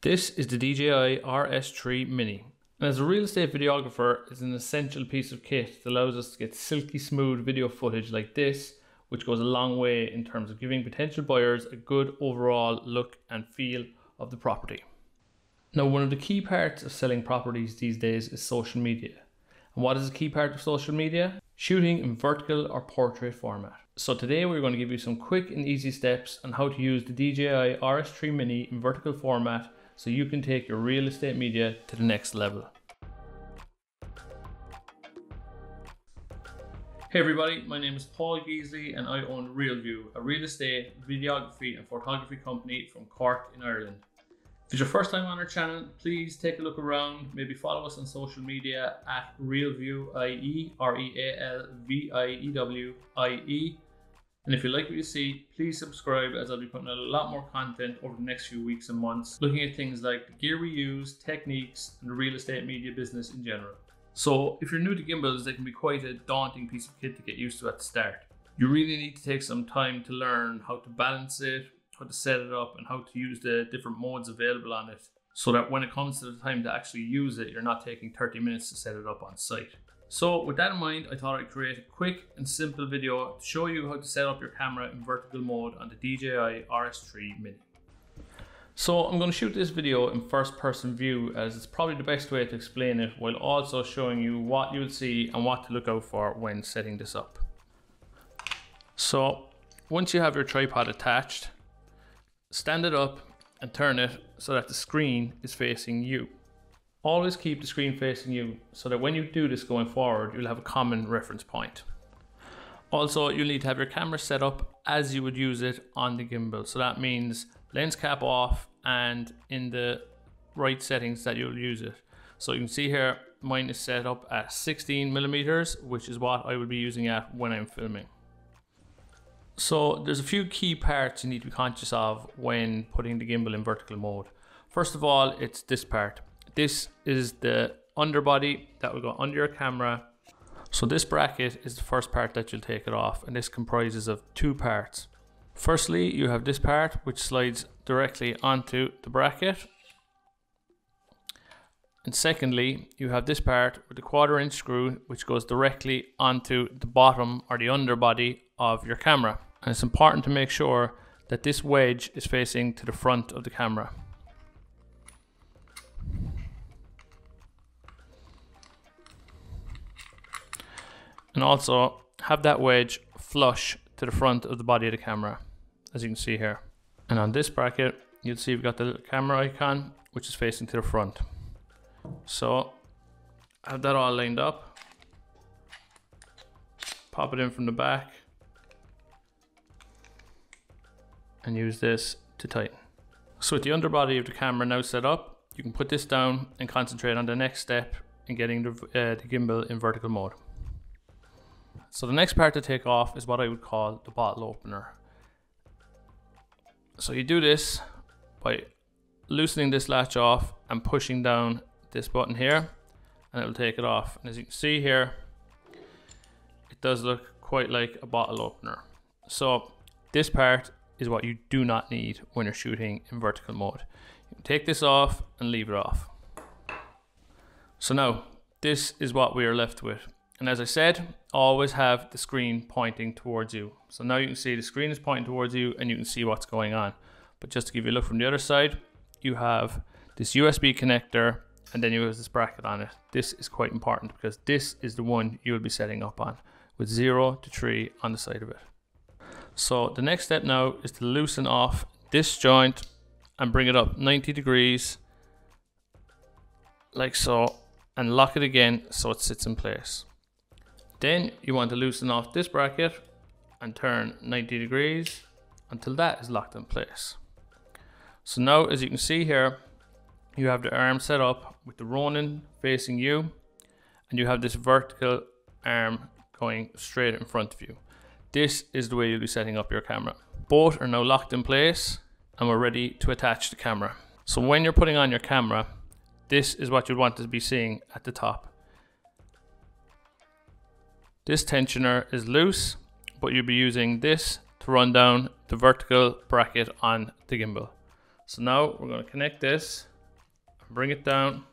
This is the DJI RS3 Mini. And as a real estate videographer, it's an essential piece of kit that allows us to get silky smooth video footage like this, which goes a long way in terms of giving potential buyers a good overall look and feel of the property. Now, one of the key parts of selling properties these days is social media. And what is a key part of social media? Shooting in vertical or portrait format. So today we're going to give you some quick and easy steps on how to use the DJI RS3 Mini in vertical format so you can take your real estate media to the next level. Hey everybody, my name is Paul Geesley and I own RealView, a real estate, videography and photography company from Cork in Ireland. If it's your first time on our channel, please take a look around, maybe follow us on social media at RealView.ie, RealViewie. And if you like what you see, please subscribe, as I'll be putting out a lot more content over the next few weeks and months, looking at things like the gear we use, techniques, and the real estate media business in general. So if you're new to gimbals, they can be quite a daunting piece of kit to get used to at the start. You really need to take some time to learn how to balance it, how to set it up, and how to use the different modes available on it, so that when it comes to the time to actually use it, you're not taking 30 minutes to set it up on site. So with that in mind, I thought I'd create a quick and simple video to show you how to set up your camera in vertical mode on the DJI RS3 Mini. So I'm going to shoot this video in first person view, as it's probably the best way to explain it, while also showing you what you'll see and what to look out for when setting this up. So once you have your tripod attached, stand it up and turn it so that the screen is facing you. Always keep the screen facing you so that when you do this going forward, you'll have a common reference point. Also, you'll need to have your camera set up as you would use it on the gimbal. So that means lens cap off and in the right settings that you'll use it. So you can see here, mine is set up at 16mm, which is what I would be using at when I'm filming. So there's a few key parts you need to be conscious of when putting the gimbal in vertical mode. First of all, it's this part. This is the underbody that will go under your camera. So this bracket is the first part that you'll take it off, and this comprises of two parts. Firstly, you have this part which slides directly onto the bracket. And secondly, you have this part with the 1/4" screw which goes directly onto the bottom or the underbody of your camera. And it's important to make sure that this wedge is facing to the front of the camera. And also have that wedge flush to the front of the body of the camera, as you can see here. And on this bracket, you'll see we've got the little camera icon, which is facing to the front. So have that all lined up. Pop it in from the back. And use this to tighten. So with the underbody of the camera now set up, you can put this down and concentrate on the next step in getting the gimbal in vertical mode. So the next part to take off is what I would call the bottle opener. So you do this by loosening this latch off and pushing down this button here, and it will take it off. And as you can see here, it does look quite like a bottle opener. So this part is what you do not need when you're shooting in vertical mode. You can take this off and leave it off. So now this is what we are left with. And as I said, always have the screen pointing towards you. So now you can see the screen is pointing towards you and you can see what's going on. But just to give you a look from the other side, you have this USB connector and then you have this bracket on it. This is quite important because this is the one you will be setting up on, with 0 to 3 on the side of it. So the next step now is to loosen off this joint and bring it up 90 degrees like so, and lock it again so it sits in place. Then you want to loosen off this bracket and turn 90 degrees until that is locked in place. So now, as you can see here, you have the arm set up with the Ronin facing you, and you have this vertical arm going straight in front of you. This is the way you'll be setting up your camera. Both are now locked in place and we're ready to attach the camera. So when you're putting on your camera, this is what you'd want to be seeing at the top. This tensioner is loose, but you'll be using this to run down the vertical bracket on the gimbal. So now we're going to connect this bring it down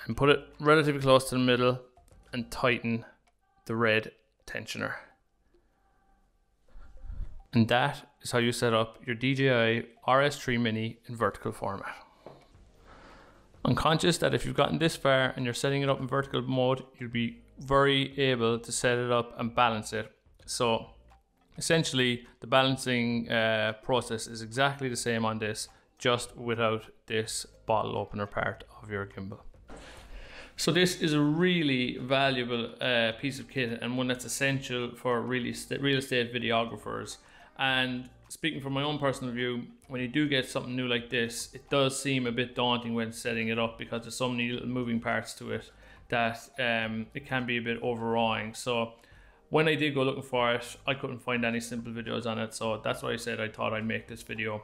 and put it relatively close to the middle and tighten the red tensioner. And that is how you set up your DJI RS3 Mini in vertical format. I'm conscious that if you've gotten this far and you're setting it up in vertical mode, you'll be very able to set it up and balance it. So essentially the balancing process is exactly the same on this, just without this bottle opener part of your gimbal. So this is a really valuable piece of kit, and one that's essential for real estate videographers. And speaking from my own personal view, when you do get something new like this, it does seem a bit daunting when setting it up, because there's so many little moving parts to it that it can be a bit overawing. So when I did go looking for it, I couldn't find any simple videos on it. So that's why I said I thought I'd make this video.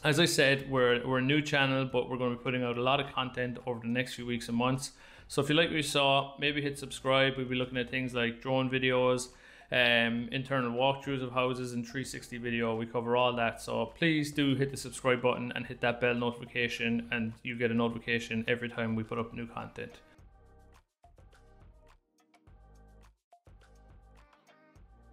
As I said, we're a new channel, but we're going to be putting out a lot of content over the next few weeks and months. So if you like what you saw, maybe hit subscribe. We'll be looking at things like drone videos, internal walkthroughs of houses, and 360 video. We cover all that. So please do hit the subscribe button and hit that bell notification, and you get a notification every time we put up new content.